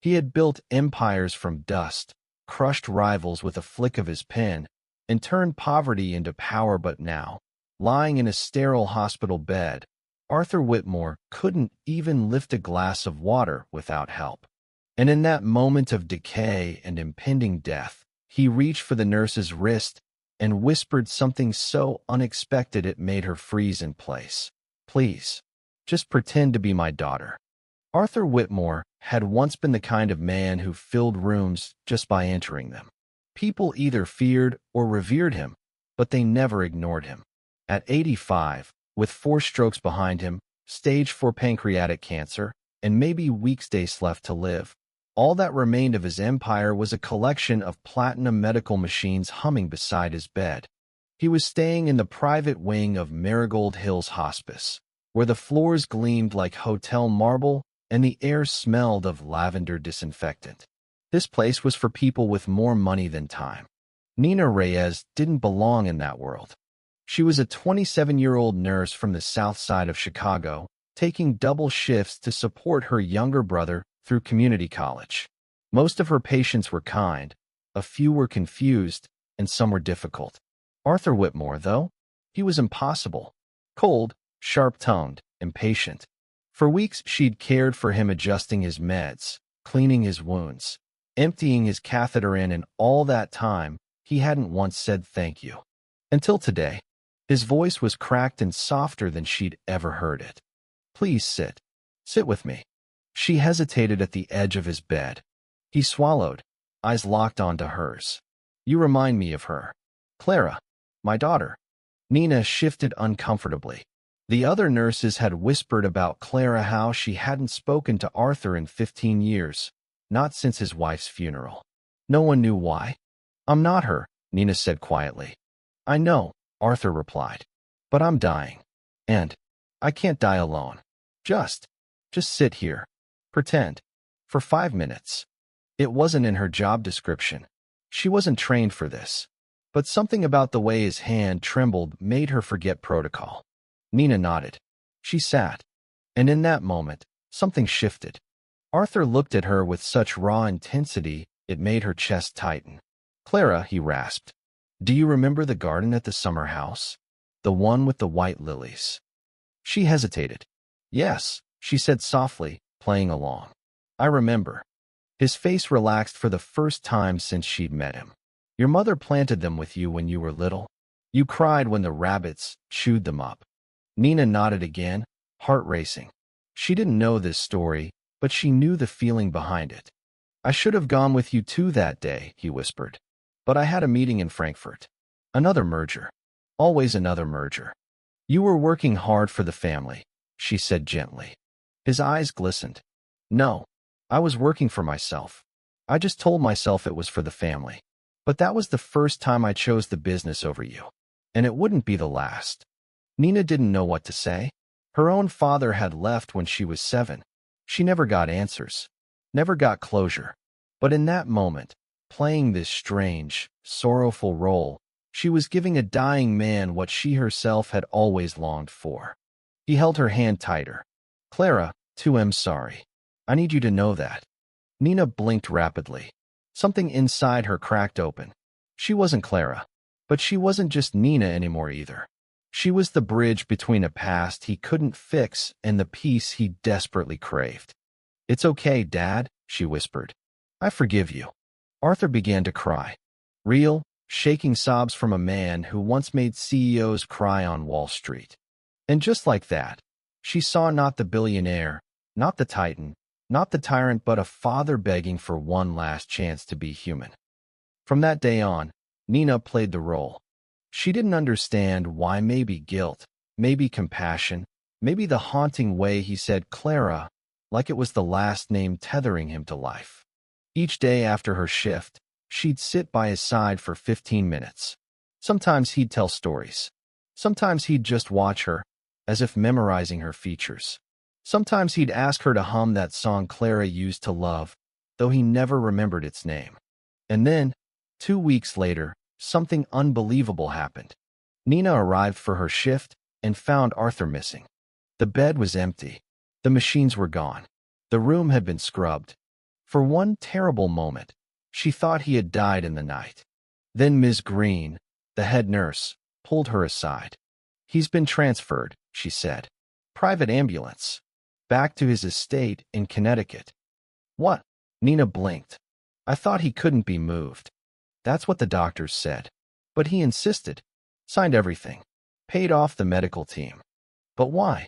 He had built empires from dust, crushed rivals with a flick of his pen, and turned poverty into power. But now, lying in a sterile hospital bed, Arthur Whitmore couldn't even lift a glass of water without help. And in that moment of decay and impending death, he reached for the nurse's wrist and whispered something so unexpected it made her freeze in place. "Please, just pretend to be my daughter." Arthur Whitmore had once been the kind of man who filled rooms just by entering them. People either feared or revered him, but they never ignored him. At 85, with 4 strokes behind him, stage 4 pancreatic cancer, and maybe weeks left to live, all that remained of his empire was a collection of platinum medical machines humming beside his bed. He was staying in the private wing of Marigold Hills Hospice, where the floors gleamed like hotel marble and the air smelled of lavender disinfectant. This place was for people with more money than time. Nina Reyes didn't belong in that world. She was a 27-year-old nurse from the south side of Chicago, taking double shifts to support her younger brother through community college. Most of her patients were kind, a few were confused, and some were difficult. Arthur Whitmore, though, he was impossible. Cold, sharp-tongued, impatient. For weeks she'd cared for him, adjusting his meds, cleaning his wounds, emptying his catheter in, and all that time, he hadn't once said thank you. Until today. His voice was cracked and softer than she'd ever heard it. "Please sit. Sit with me." She hesitated at the edge of his bed. He swallowed, eyes locked onto hers. "You remind me of her. Clara, my daughter." Nina shifted uncomfortably. The other nurses had whispered about Clara, how she hadn't spoken to Arthur in 15 years, not since his wife's funeral. No one knew why. "I'm not her," Nina said quietly. "I know," Arthur replied. "But I'm dying. And I can't die alone. Just sit here. Pretend. For 5 minutes." It wasn't in her job description. She wasn't trained for this. But something about the way his hand trembled made her forget protocol. Nina nodded. She sat. And in that moment, something shifted. Arthur looked at her with such raw intensity, it made her chest tighten. "Clara," he rasped, "do you remember the garden at the summer house? The one with the white lilies?" She hesitated. "Yes," she said softly, playing along. "I remember." His face relaxed for the first time since she'd met him. "Your mother planted them with you when you were little. You cried when the rabbits chewed them up." Nina nodded again, heart racing. She didn't know this story, but she knew the feeling behind it. "I should have gone with you too that day," he whispered. "But I had a meeting in Frankfurt. Another merger. Always another merger." "You were working hard for the family," she said gently. His eyes glistened. "No, I was working for myself. I just told myself it was for the family. But that was the first time I chose the business over you. And it wouldn't be the last." Nina didn't know what to say. Her own father had left when she was 7. She never got answers. Never got closure. But in that moment, playing this strange, sorrowful role, she was giving a dying man what she herself had always longed for. He held her hand tighter. "Clara, too, I'm sorry. I need you to know that." Nina blinked rapidly. Something inside her cracked open. She wasn't Clara. But she wasn't just Nina anymore either. She was the bridge between a past he couldn't fix and the peace he desperately craved. "It's okay, Dad," she whispered. "I forgive you." Arthur began to cry. Real, shaking sobs from a man who once made CEOs cry on Wall Street. And just like that, she saw not the billionaire, not the titan, not the tyrant, but a father begging for one last chance to be human. From that day on, Nina played the role. She didn't understand why, maybe guilt, maybe compassion, maybe the haunting way he said Clara, like it was the last name tethering him to life. Each day after her shift, she'd sit by his side for 15 minutes. Sometimes he'd tell stories. Sometimes he'd just watch her, as if memorizing her features. Sometimes he'd ask her to hum that song Clara used to love, though he never remembered its name. And then, 2 weeks later, something unbelievable happened. Nina arrived for her shift and found Arthur missing. The bed was empty. The machines were gone. The room had been scrubbed. For one terrible moment, she thought he had died in the night. Then Ms. Green, the head nurse, pulled her aside. "He's been transferred," she said. "Private ambulance. Back to his estate in Connecticut." "What?" Nina blinked. "I thought he couldn't be moved." "That's what the doctors said. But he insisted. Signed everything. Paid off the medical team." "But why?"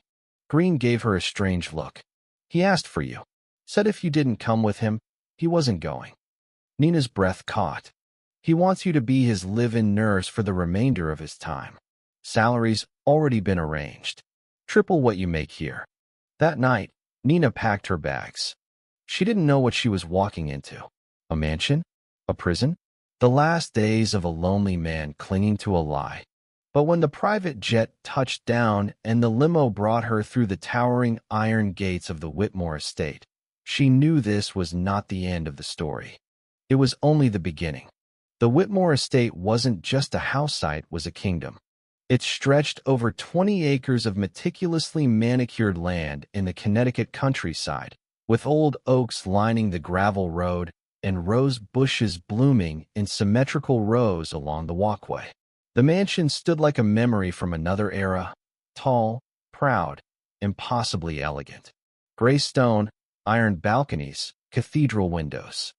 Green gave her a strange look. "He asked for you. Said if you didn't come with him, he wasn't going." Nina's breath caught. "He wants you to be his live-in nurse for the remainder of his time. Salary's already been arranged. Triple what you make here." That night, Nina packed her bags. She didn't know what she was walking into. A mansion? A prison? The last days of a lonely man clinging to a lie. But when the private jet touched down and the limo brought her through the towering iron gates of the Whitmore estate, she knew this was not the end of the story. It was only the beginning. The Whitmore estate wasn't just a house site, it was a kingdom. It stretched over 20 acres of meticulously manicured land in the Connecticut countryside, with old oaks lining the gravel road and rose bushes blooming in symmetrical rows along the walkway. The mansion stood like a memory from another era, tall, proud, impossibly elegant. Gray stone, iron balconies, cathedral windows.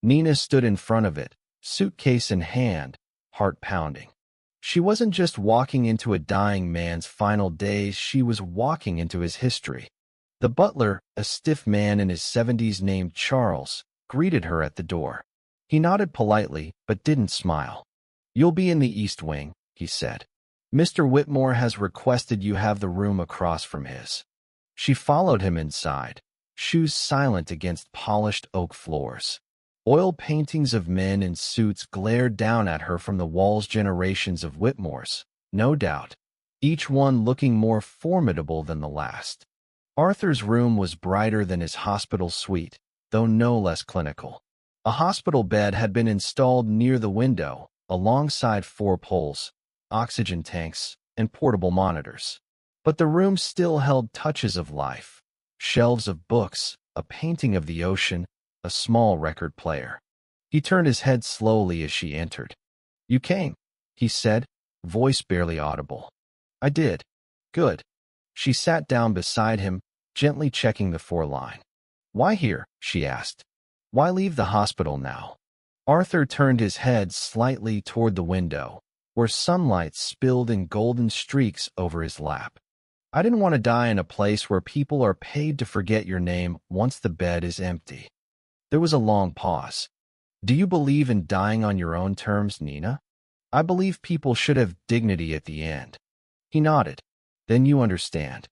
Nina stood in front of it, suitcase in hand, heart pounding. She wasn't just walking into a dying man's final days, she was walking into his history. The butler, a stiff man in his 70s named Charles, greeted her at the door. He nodded politely, but didn't smile. "You'll be in the East Wing," he said. "Mr. Whitmore has requested you have the room across from his." She followed him inside, shoes silent against polished oak floors. Oil paintings of men in suits glared down at her from the walls, generations of Whitmores, no doubt, each one looking more formidable than the last. Arthur's room was brighter than his hospital suite, though no less clinical. A hospital bed had been installed near the window, alongside 4 poles, oxygen tanks, and portable monitors. But the room still held touches of life. Shelves of books, a painting of the ocean, a small record player. He turned his head slowly as she entered. "You came," he said, voice barely audible. "I did." "Good." She sat down beside him, gently checking the 4-line. "Why here?" she asked. "Why leave the hospital now?" Arthur turned his head slightly toward the window, where sunlight spilled in golden streaks over his lap. "I didn't want to die in a place where people are paid to forget your name once the bed is empty." There was a long pause. "Do you believe in dying on your own terms, Nina?" "I believe people should have dignity at the end." He nodded. "Then you understand."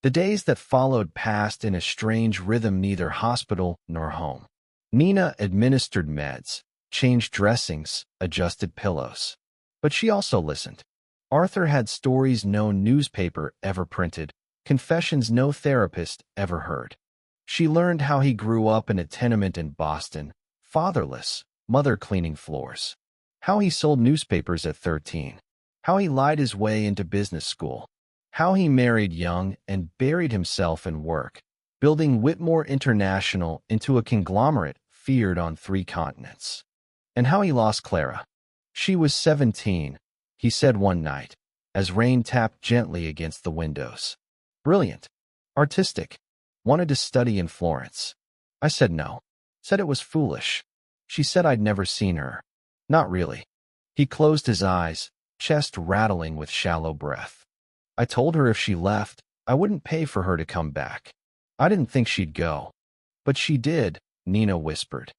The days that followed passed in a strange rhythm, neither hospital nor home. Nina administered meds, changed dressings, adjusted pillows. But she also listened. Arthur had stories no newspaper ever printed, confessions no therapist ever heard. She learned how he grew up in a tenement in Boston, fatherless, mother cleaning floors. How he sold newspapers at 13. How he lied his way into business school. How he married young and buried himself in work, building Whitmore International into a conglomerate feared on 3 continents. And how he lost Clara. She was 17, he said one night, as rain tapped gently against the windows. Brilliant. Artistic. Wanted to study in Florence. I said no. Said it was foolish. She said I'd never seen her. Not really. He closed his eyes, chest rattling with shallow breath. I told her if she left, I wouldn't pay for her to come back. I didn't think she'd go. But she did, Nina whispered.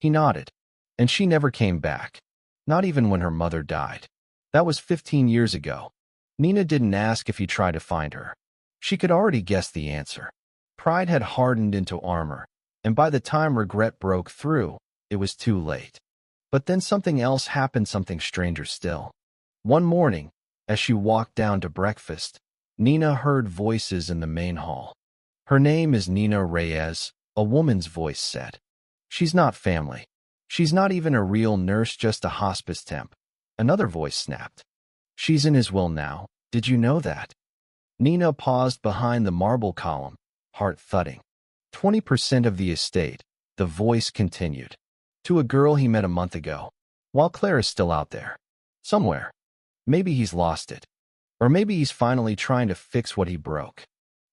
He nodded. And she never came back. Not even when her mother died. That was 15 years ago. Nina didn't ask if he tried to find her. She could already guess the answer. Pride had hardened into armor, and by the time regret broke through, it was too late. But then something else happened, something stranger still. One morning, as she walked down to breakfast, Nina heard voices in the main hall. Her name is Nina Reyes, a woman's voice said. She's not family. She's not even a real nurse, just a hospice temp. Another voice snapped. She's in his will now. Did you know that? Nina paused behind the marble column, heart thudding. 20% of the estate, The voice continued. To a girl he met a month ago, while Clara's still out there. Somewhere. Maybe he's lost it. Or maybe he's finally trying to fix what he broke.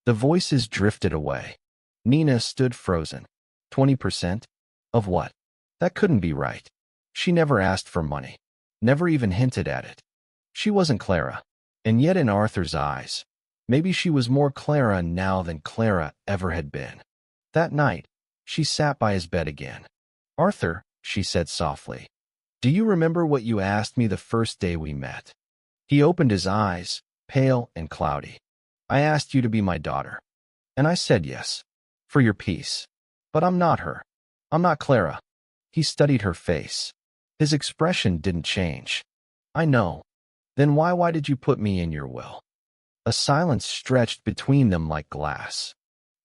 The voices drifted away. Nina stood frozen. 20%? Of what? That couldn't be right. She never asked for money. Never even hinted at it. She wasn't Clara. And yet in Arthur's eyes, maybe she was more Clara now than Clara ever had been. That night, she sat by his bed again. Arthur, she said softly, do you remember what you asked me the first day we met? He opened his eyes, pale and cloudy. I asked you to be my daughter. And I said yes. For your peace. But I'm not her. I'm not Clara. He studied her face. His expression didn't change. I know. Then why did you put me in your will? A silence stretched between them like glass.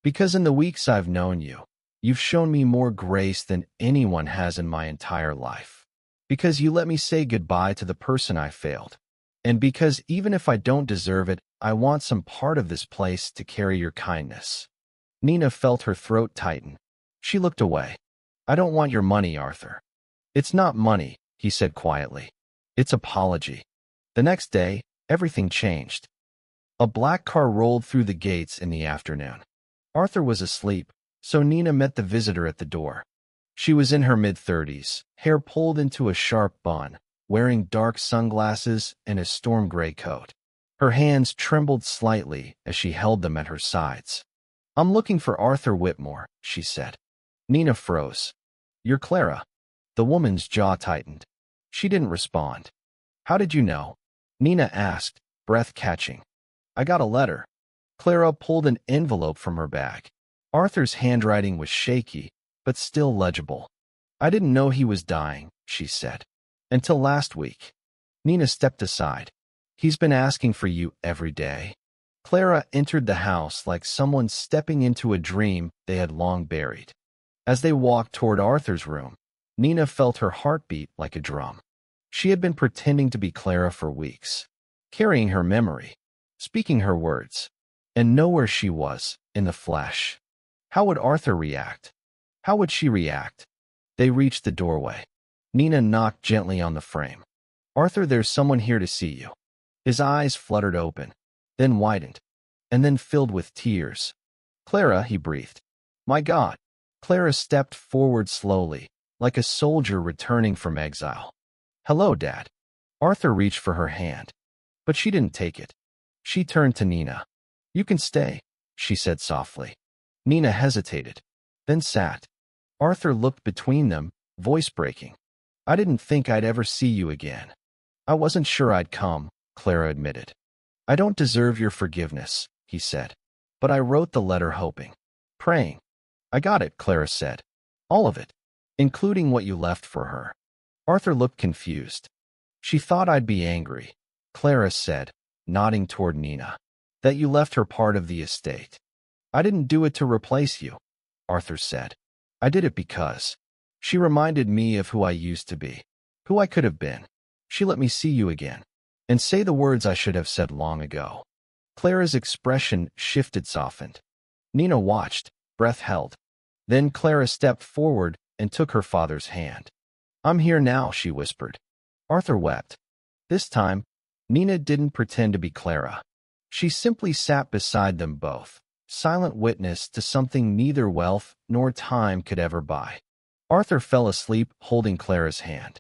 Because in the weeks I've known you, you've shown me more grace than anyone has in my entire life. Because you let me say goodbye to the person I failed. And because even if I don't deserve it, I want some part of this place to carry your kindness. Nina felt her throat tighten. She looked away. I don't want your money, Arthur. It's not money, he said quietly. It's apology. The next day, everything changed. A black car rolled through the gates in the afternoon. Arthur was asleep, so Nina met the visitor at the door. She was in her mid-30s, hair pulled into a sharp bun, wearing dark sunglasses and a storm gray coat. Her hands trembled slightly as she held them at her sides. I'm looking for Arthur Whitmore, she said. Nina froze. You're Clara. The woman's jaw tightened. She didn't respond. How did you know? Nina asked, breath catching. I got a letter. Clara pulled an envelope from her bag. Arthur's handwriting was shaky, but still legible. I didn't know he was dying, she said. Until last week. Nina stepped aside. He's been asking for you every day. Clara entered the house like someone stepping into a dream they had long buried. As they walked toward Arthur's room, Nina felt her heartbeat like a drum. She had been pretending to be Clara for weeks, carrying her memory, speaking her words, and know where she was, in the flesh. How would Arthur react? How would she react? They reached the doorway. Nina knocked gently on the frame. Arthur, there's someone here to see you. His eyes fluttered open, then widened, and then filled with tears. Clara, he breathed. My God. Clara stepped forward slowly, like a soldier returning from exile. Hello, Dad. Arthur reached for her hand, but she didn't take it. She turned to Nina. You can stay, she said softly. Nina hesitated, then sat. Arthur looked between them, voice breaking. I didn't think I'd ever see you again. I wasn't sure I'd come, Clara admitted. I don't deserve your forgiveness, he said. But I wrote the letter hoping, praying. I got it, Clara said. All of it, including what you left for her. Arthur looked confused. She thought I'd be angry, Clara said, nodding toward Nina. That you left her part of the estate. I didn't do it to replace you, Arthur said. I did it because she reminded me of who I used to be, who I could have been. She let me see you again, and say the words I should have said long ago. Clara's expression shifted, softened. Nina watched, breath held. Then Clara stepped forward and took her father's hand. I'm here now, she whispered. Arthur wept. This time, Nina didn't pretend to be Clara. She simply sat beside them both, silent witness to something neither wealth nor time could ever buy. Arthur fell asleep holding Clara's hand.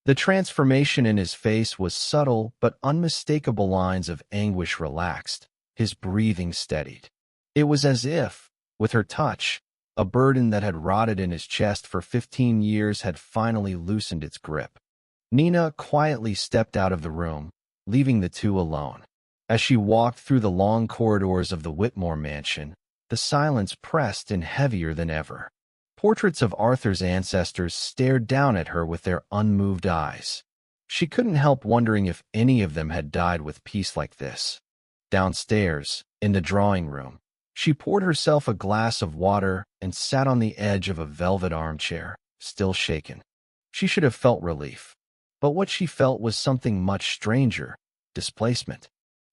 The transformation in his face was subtle, but unmistakable lines of anguish relaxed, his breathing steadied. It was as if, with her touch, a burden that had rotted in his chest for 15 years had finally loosened its grip. Nina quietly stepped out of the room, leaving the two alone. As she walked through the long corridors of the Whitmore mansion, the silence pressed in heavier than ever. Portraits of Arthur's ancestors stared down at her with their unmoved eyes. She couldn't help wondering if any of them had died with peace like this. Downstairs, in the drawing room, she poured herself a glass of water and sat on the edge of a velvet armchair, still shaken. She should have felt relief. But what she felt was something much stranger, displacement.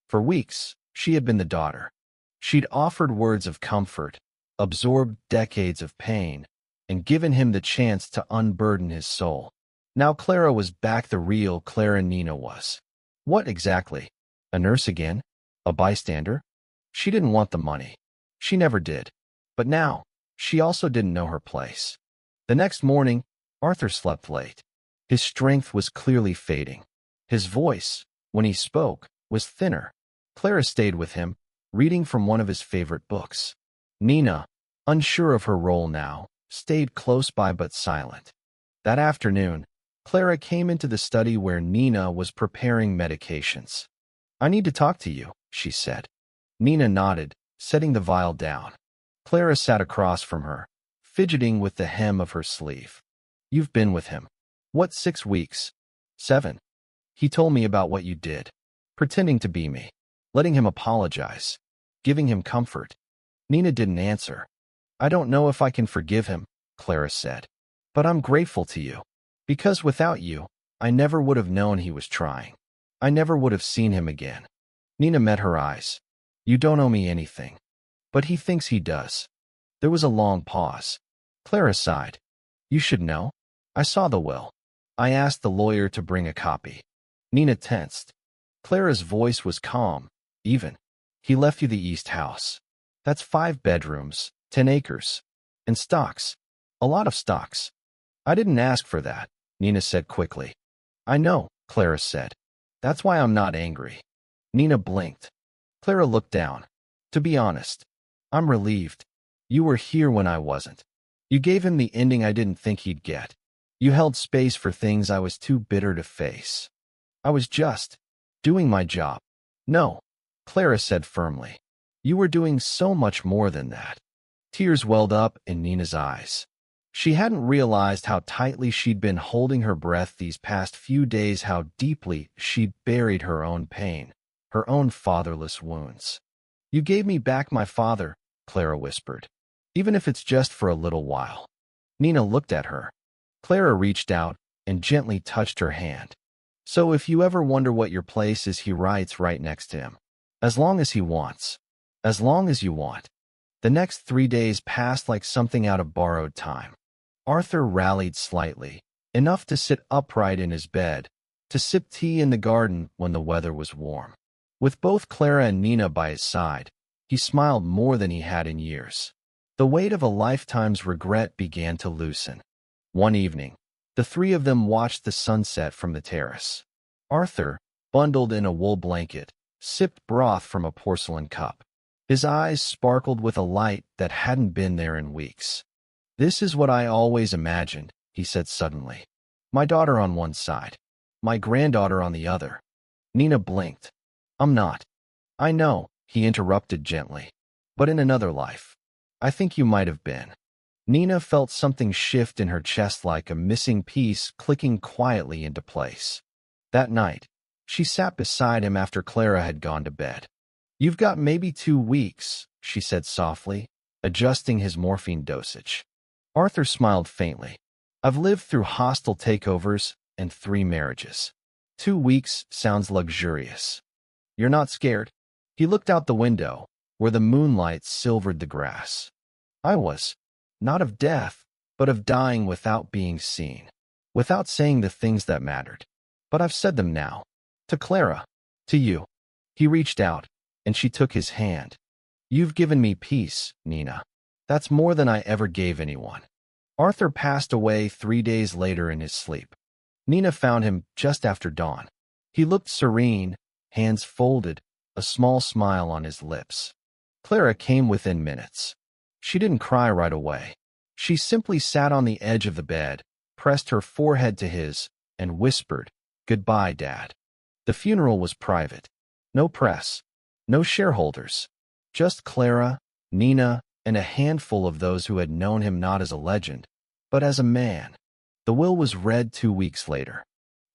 For weeks, she had been the daughter. She'd offered words of comfort, absorbed decades of pain, and given him the chance to unburden his soul. Now Clara was back, the real Clara Nina was. What exactly? A nurse again? A bystander? She didn't want the money. She never did. But now, she also didn't know her place. The next morning, Arthur slept late. His strength was clearly fading. His voice, when he spoke, was thinner. Clara stayed with him, reading from one of his favorite books. Nina, unsure of her role now, stayed close by but silent. That afternoon, Clara came into the study where Nina was preparing medications. "I need to talk to you," she said. Nina nodded, setting the vial down. Clara sat across from her, fidgeting with the hem of her sleeve. "You've been with him. What, 6 weeks? 7? He told me about what you did. Pretending to be me. Letting him apologize. Giving him comfort." Nina didn't answer. "I don't know if I can forgive him," Clara said. "But I'm grateful to you. Because without you, I never would have known he was trying. I never would have seen him again." Nina met her eyes. "You don't owe me anything. But he thinks he does." There was a long pause. Clara sighed. "You should know. I saw the will. I asked the lawyer to bring a copy." Nina tensed. Clara's voice was calm, even. "He left you the East House. That's 5 bedrooms, 10 acres. And stocks. A lot of stocks." "I didn't ask for that," Nina said quickly. "I know," Clara said. "That's why I'm not angry." Nina blinked. Clara looked down. "To be honest, I'm relieved. You were here when I wasn't. You gave him the ending I didn't think he'd get. You held space for things I was too bitter to face. I was just doing my job." "No," Clara said firmly. "You were doing so much more than that." Tears welled up in Nina's eyes. She hadn't realized how tightly she'd been holding her breath these past few days, how deeply she'd buried her own pain, her own fatherless wounds. "You gave me back my father," Clara whispered. "Even if it's just for a little while." Nina looked at her. Clara reached out and gently touched her hand. "So if you ever wonder what your place is, he writes right next to him. As long as he wants. As long as you want." The next 3 days passed like something out of borrowed time. Arthur rallied slightly, enough to sit upright in his bed, to sip tea in the garden when the weather was warm. With both Clara and Nina by his side, he smiled more than he had in years. The weight of a lifetime's regret began to loosen. One evening, the 3 of them watched the sunset from the terrace. Arthur, bundled in a wool blanket, sipped broth from a porcelain cup. His eyes sparkled with a light that hadn't been there in weeks. "This is what I always imagined," he said suddenly. "My daughter on one side, my granddaughter on the other." Nina blinked. "I'm not." "I know," he interrupted gently. "But in another life, I think you might have been." Nina felt something shift in her chest, like a missing piece clicking quietly into place. That night, she sat beside him after Clara had gone to bed. "You've got maybe 2 weeks," she said softly, adjusting his morphine dosage. Arthur smiled faintly. "I've lived through hostile takeovers and 3 marriages. 2 weeks sounds luxurious. You're not scared?" He looked out the window, where the moonlight silvered the grass. "I was. Not of death, but of dying without being seen, without saying the things that mattered. But I've said them now. To Clara. To you." He reached out, and she took his hand. "You've given me peace, Nina. That's more than I ever gave anyone." Arthur passed away 3 days later in his sleep. Nina found him just after dawn. He looked serene, hands folded, a small smile on his lips. Clara came within minutes. She didn't cry right away. She simply sat on the edge of the bed, pressed her forehead to his, and whispered, "Goodbye, Dad." The funeral was private. No press, no shareholders. Just Clara, Nina, and a handful of those who had known him not as a legend, but as a man. The will was read 2 weeks later.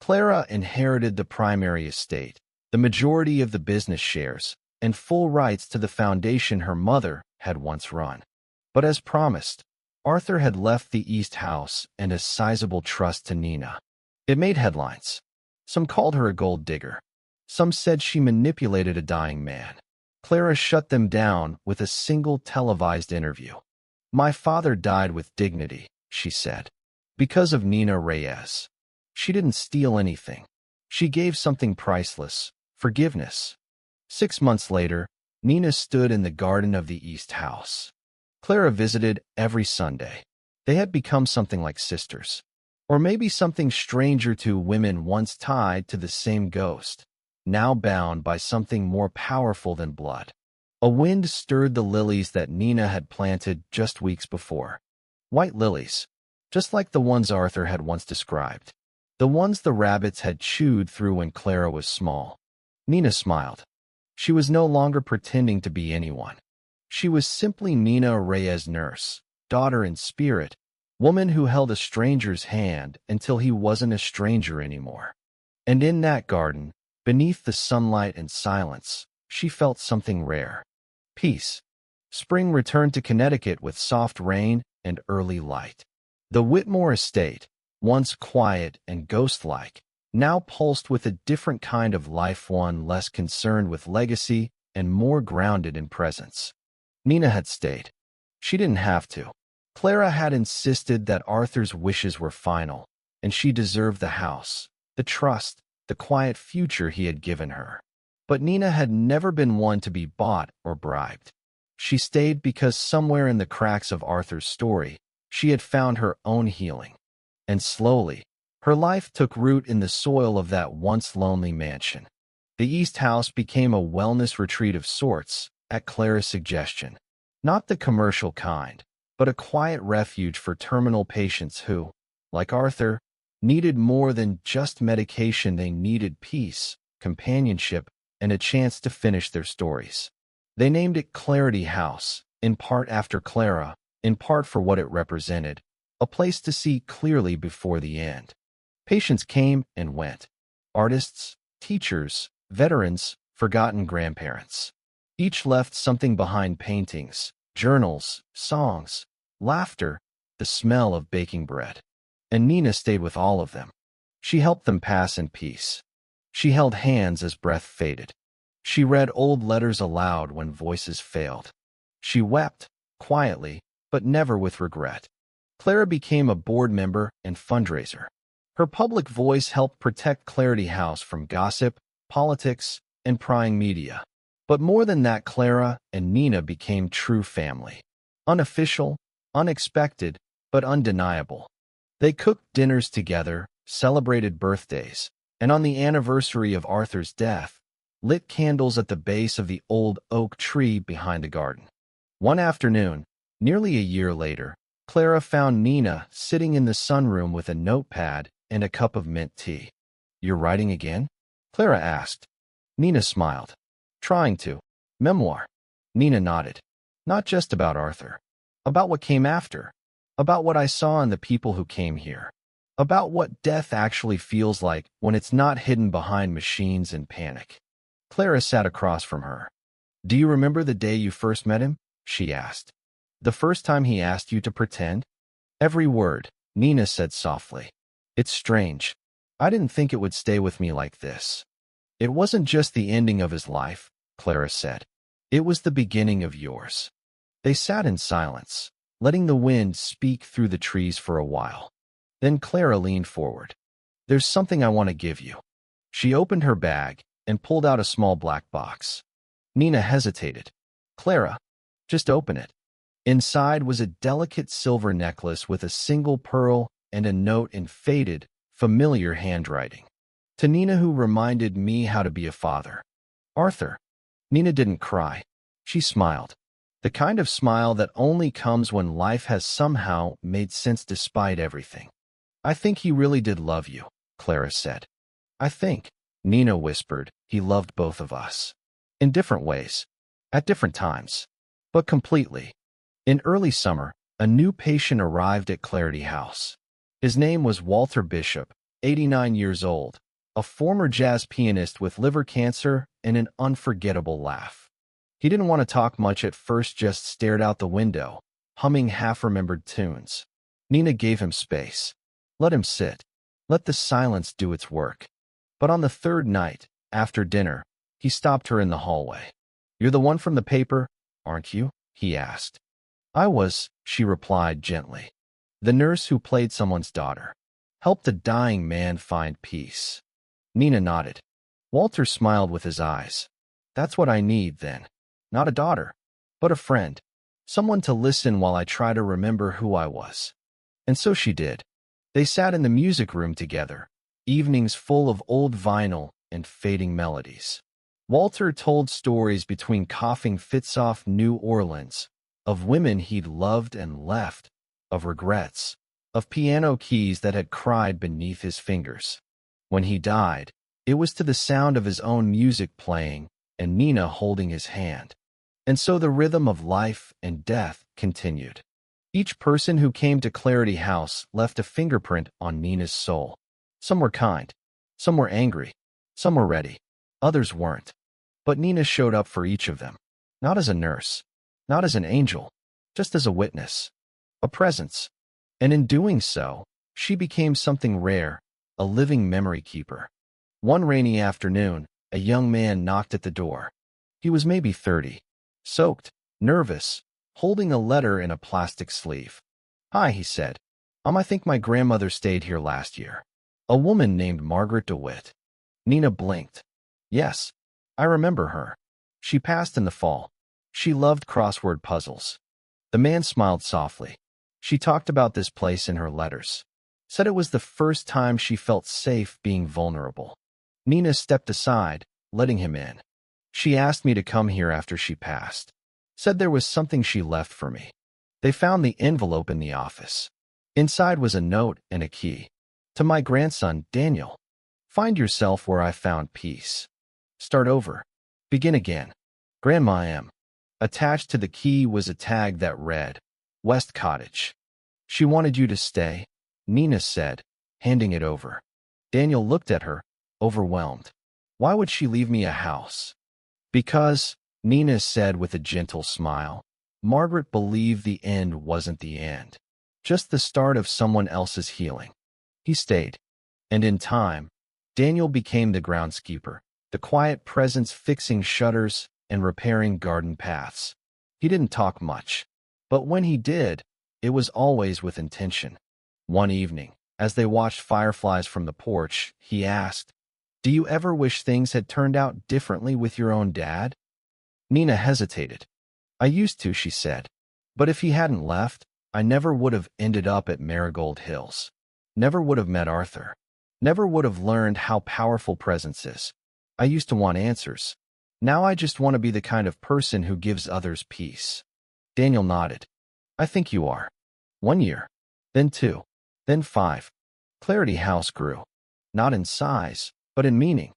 Clara inherited the primary estate, the majority of the business shares, and full rights to the foundation her mother had once run. But as promised, Arthur had left the East House and a sizable trust to Nina. It made headlines. Some called her a gold digger. Some said she manipulated a dying man. Clara shut them down with a single televised interview. "My father died with dignity," she said. Because of Nina Reyes. She didn't steal anything. She gave something priceless, forgiveness. 6 months later, Nina stood in the garden of the East House. Clara visited every Sunday. They had become something like sisters. Or maybe something stranger to women once tied to the same ghost, now bound by something more powerful than blood. A wind stirred the lilies that Nina had planted just weeks before. White lilies, just like the ones Arthur had once described. The ones the rabbits had chewed through when Clara was small. Nina smiled. She was no longer pretending to be anyone. She was simply Nina Reyes' nurse, daughter in spirit, woman who held a stranger's hand until he wasn't a stranger anymore. And in that garden, beneath the sunlight and silence, she felt something rare. Peace. Spring returned to Connecticut with soft rain and early light. The Whitmore estate, once quiet and ghost-like, now pulsed with a different kind of life, one less concerned with legacy and more grounded in presence. Nina had stayed. She didn't have to. Clara had insisted that Arthur's wishes were final, and she deserved the house, the trust, the quiet future he had given her. But Nina had never been one to be bought or bribed. She stayed because somewhere in the cracks of Arthur's story, she had found her own healing. And slowly, her life took root in the soil of that once lonely mansion. The East House became a wellness retreat of sorts, at Clara's suggestion. Not the commercial kind, but a quiet refuge for terminal patients who, like Arthur, needed more than just medication. They needed peace, companionship, and a chance to finish their stories. They named it Clarity House, in part after Clara, in part for what it represented, a place to see clearly before the end. Patients came and went. Artists, teachers, veterans, forgotten grandparents. Each left something behind: paintings, journals, songs, laughter, the smell of baking bread. And Nina stayed with all of them. She helped them pass in peace. She held hands as breath faded. She read old letters aloud when voices failed. She wept, quietly, but never with regret. Clara became a board member and fundraiser. Her public voice helped protect Clarity House from gossip, politics, and prying media. But more than that, Clara and Nina became true family. Unofficial, unexpected, but undeniable. They cooked dinners together, celebrated birthdays, and on the anniversary of Arthur's death, lit candles at the base of the old oak tree behind the garden. One afternoon, nearly a year later, Clara found Nina sitting in the sunroom with a notepad and a cup of mint tea. "You're writing again?" Clara asked. Nina smiled. "Trying to. Memoir." Nina nodded. "Not just about Arthur. About what came after. About what I saw in the people who came here. About what death actually feels like when it's not hidden behind machines and panic." Clara sat across from her. "Do you remember the day you first met him?" she asked. "The first time he asked you to pretend?" "Every word," Nina said softly. "It's strange. I didn't think it would stay with me like this." "It wasn't just the ending of his life," Clara said. "It was the beginning of yours." They sat in silence, letting the wind speak through the trees for a while. Then Clara leaned forward. "There's something I want to give you." She opened her bag and pulled out a small black box. Nina hesitated. "Clara, just open it." Inside was a delicate silver necklace with a single pearl and a note in faded, familiar handwriting. "To Nina, who reminded me how to be a father. Arthur." Nina didn't cry. She smiled. The kind of smile that only comes when life has somehow made sense despite everything. "I think he really did love you," Clara said. "I think," Nina whispered, "he loved both of us. In different ways. At different times. But completely." In early summer, a new patient arrived at Clarity House. His name was Walter Bishop, 89 years old, a former jazz pianist with liver cancer and an unforgettable laugh. He didn't want to talk much at first, just stared out the window, humming half-remembered tunes. Nina gave him space. Let him sit. Let the silence do its work. But on the third night, after dinner, he stopped her in the hallway. "You're the one from the paper, aren't you?" he asked. "I was," she replied gently. The nurse who played someone's daughter. Helped a dying man find peace. Nina nodded. Walter smiled with his eyes. That's what I need, then. Not a daughter, but a friend. Someone to listen while I try to remember who I was. And so she did. They sat in the music room together, evenings full of old vinyl and fading melodies. Walter told stories between coughing fits off New Orleans, of women he'd loved and left, of regrets, of piano keys that had cried beneath his fingers. When he died, it was to the sound of his own music playing and Nina holding his hand. And so the rhythm of life and death continued. Each person who came to Clarity House left a fingerprint on Nina's soul. Some were kind, some were angry, some were ready, others weren't. But Nina showed up for each of them, not as a nurse, not as an angel, just as a witness, a presence. And in doing so, she became something rare, a living memory keeper. One rainy afternoon, a young man knocked at the door. He was maybe 30, soaked, nervous, holding a letter in a plastic sleeve. "Hi," he said. I think my grandmother stayed here last year. A woman named Margaret DeWitt." Nina blinked. "Yes, I remember her. She passed in the fall. She loved crossword puzzles." The man smiled softly. "She talked about this place in her letters. Said it was the first time she felt safe being vulnerable." Nina stepped aside, letting him in. "She asked me to come here after she passed. Said there was something she left for me." They found the envelope in the office. Inside was a note and a key. "To my grandson, Daniel. Find yourself where I found peace. Start over. Begin again. Grandma M." Attached to the key was a tag that read, "West Cottage." "She wanted you to stay," Nina said, handing it over. Daniel looked at her, overwhelmed. "Why would she leave me a house?" "Because," Nina said with a gentle smile, "Margaret believed the end wasn't the end, just the start of someone else's healing." He stayed. And in time, Daniel became the groundskeeper, the quiet presence fixing shutters and repairing garden paths. He didn't talk much, but when he did, it was always with intention. One evening, as they watched fireflies from the porch, he asked, "Do you ever wish things had turned out differently with your own dad?" Nina hesitated. "I used to," she said. "But if he hadn't left, I never would have ended up at Marigold Hills. Never would have met Arthur. Never would have learned how powerful presence is. I used to want answers. Now I just want to be the kind of person who gives others peace." Daniel nodded. "I think you are." 1 year, then 2, then 5. Clarity House grew, not in size, but in meaning.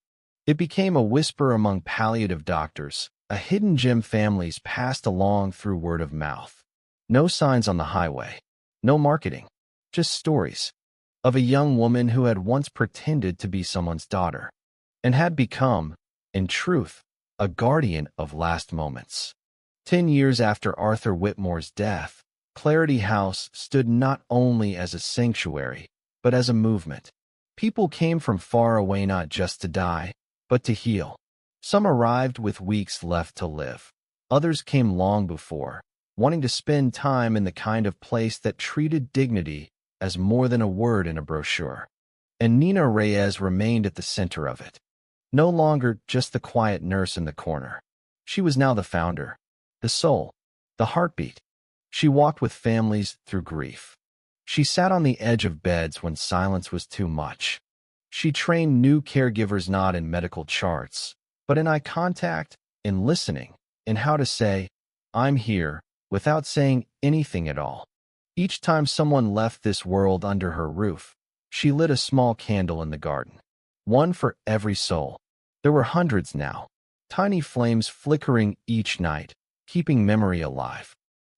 It became a whisper among palliative doctors, a hidden gem families passed along through word of mouth. No signs on the highway, no marketing, just stories of a young woman who had once pretended to be someone's daughter and had become, in truth, a guardian of last moments. 10 years after Arthur Whitmore's death, Clarity House stood not only as a sanctuary, but as a movement. People came from far away not just to die, but to heal. Some arrived with weeks left to live. Others came long before, wanting to spend time in the kind of place that treated dignity as more than a word in a brochure. And Nina Reyes remained at the center of it. No longer just the quiet nurse in the corner. She was now the founder, the soul, the heartbeat. She walked with families through grief. She sat on the edge of beds when silence was too much. She trained new caregivers not in medical charts, but in eye contact, in listening, in how to say, "I'm here," without saying anything at all. Each time someone left this world under her roof, she lit a small candle in the garden. One for every soul. There were hundreds now, tiny flames flickering each night, keeping memory alive.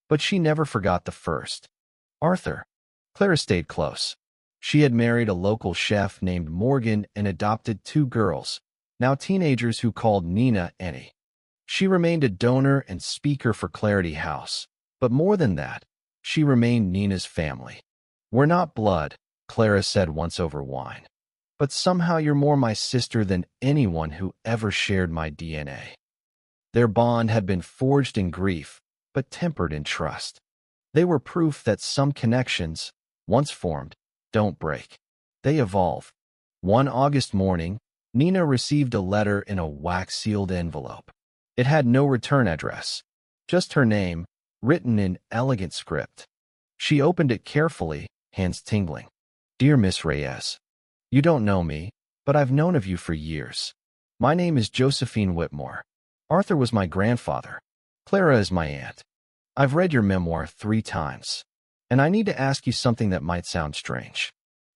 But she never forgot the first. Arthur. Clara stayed close. She had married a local chef named Morgan and adopted 2 girls, now teenagers who called Nina Annie. She remained a donor and speaker for Clarity House, but more than that, she remained Nina's family. "We're not blood," Clara said once over wine, "but somehow you're more my sister than anyone who ever shared my DNA." Their bond had been forged in grief, but tempered in trust. They were proof that some connections, once formed, don't break. They evolve. One August morning, Nina received a letter in a wax-sealed envelope. It had no return address, just her name, written in elegant script. She opened it carefully, hands tingling. Dear Miss Reyes, you don't know me, but I've known of you for years. My name is Josephine Whitmore. Arthur was my grandfather. Clara is my aunt. I've read your memoir 3 times, and I need to ask you something that might sound strange.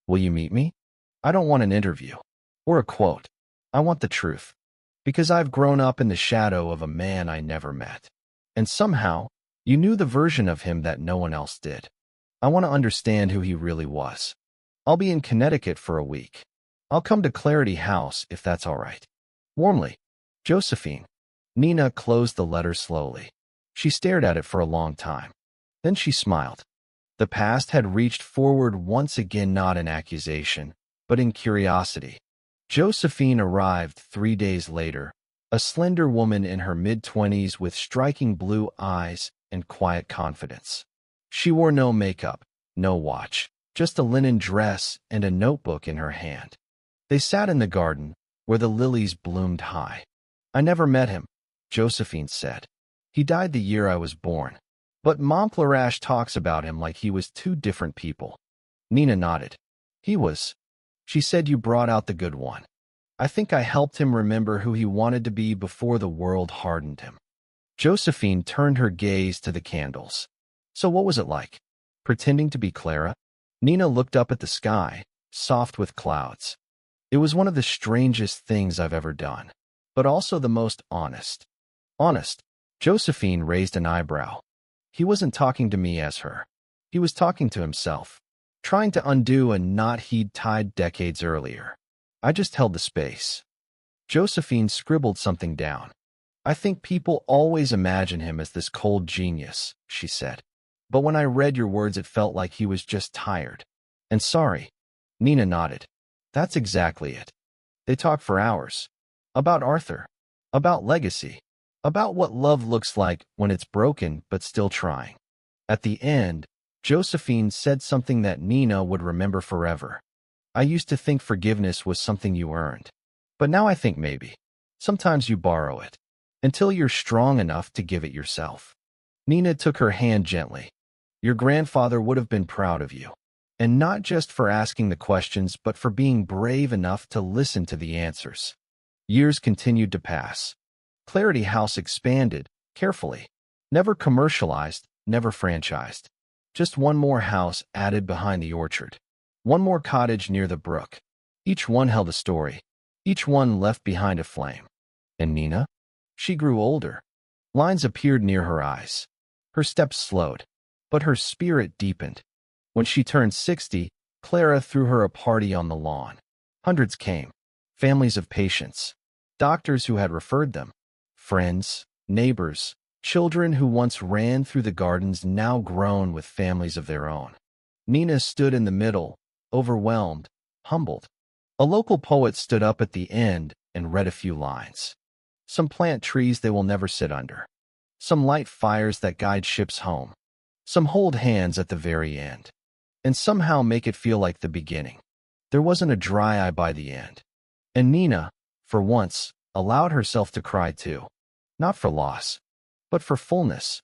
Will you meet me? I don't want an interview or a quote. I want the truth, because I've grown up in the shadow of a man I never met. And somehow, you knew the version of him that no one else did. I want to understand who he really was. I'll be in Connecticut for a week. I'll come to Clarity House if that's all right. Warmly, Josephine. Nina closed the letter slowly. She stared at it for a long time. Then she smiled. The past had reached forward once again, not in accusation, but in curiosity. Josephine arrived 3 days later, a slender woman in her mid-20s with striking blue eyes and quiet confidence. She wore no makeup, no watch, just a linen dress and a notebook in her hand. They sat in the garden, where the lilies bloomed high. I never met him, Josephine said. He died the year I was born. But Montplarash talks about him like he was 2 different people. Nina nodded. He was. She said you brought out the good one. I think I helped him remember who he wanted to be before the world hardened him. Josephine turned her gaze to the candles. So what was it like? Pretending to be Clara? Nina looked up at the sky, soft with clouds. It was one of the strangest things I've ever done, but also the most honest. Honest? Josephine raised an eyebrow. He wasn't talking to me as her. He was talking to himself, trying to undo a knot he'd tied decades earlier. I just held the space. Josephine scribbled something down. I think people always imagine him as this cold genius, she said. But when I read your words, it felt like he was just tired. And sorry. Nina nodded. That's exactly it. They talked for hours. About Arthur. About legacy. About what love looks like when it's broken but still trying. At the end, Josephine said something that Nina would remember forever. I used to think forgiveness was something you earned. But now I think maybe. Sometimes you borrow it. Until you're strong enough to give it yourself. Nina took her hand gently. Your grandfather would have been proud of you. And not just for asking the questions, but for being brave enough to listen to the answers. Years continued to pass. Clarity House expanded, carefully. Never commercialized, never franchised. Just one more house added behind the orchard. One more cottage near the brook. Each one held a story. Each one left behind a flame. And Nina? She grew older. Lines appeared near her eyes. Her steps slowed, but her spirit deepened. When she turned 60, Clara threw her a party on the lawn. Hundreds came. Families of patients. Doctors who had referred them. Friends, neighbors, children who once ran through the gardens now grown with families of their own. Nina stood in the middle, overwhelmed, humbled. A local poet stood up at the end and read a few lines. Some plant trees they will never sit under. Some light fires that guide ships home. Some hold hands at the very end. And somehow make it feel like the beginning. There wasn't a dry eye by the end. And Nina, for once, allowed herself to cry too. Not for loss, but for fullness.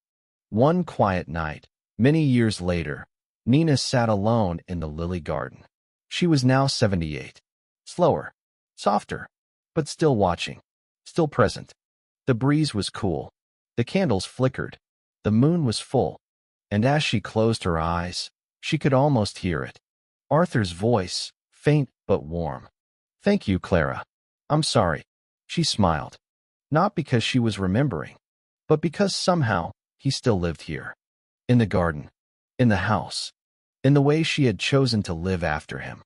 One quiet night, many years later, Nina sat alone in the lily garden. She was now 78. Slower, softer, but still watching, still present. The breeze was cool. The candles flickered. The moon was full. And as she closed her eyes, she could almost hear it. Arthur's voice, faint but warm. Thank you, Clara. I'm sorry. She smiled. Not because she was remembering, but because somehow he still lived here. In the garden. In the house. In the way she had chosen to live after him.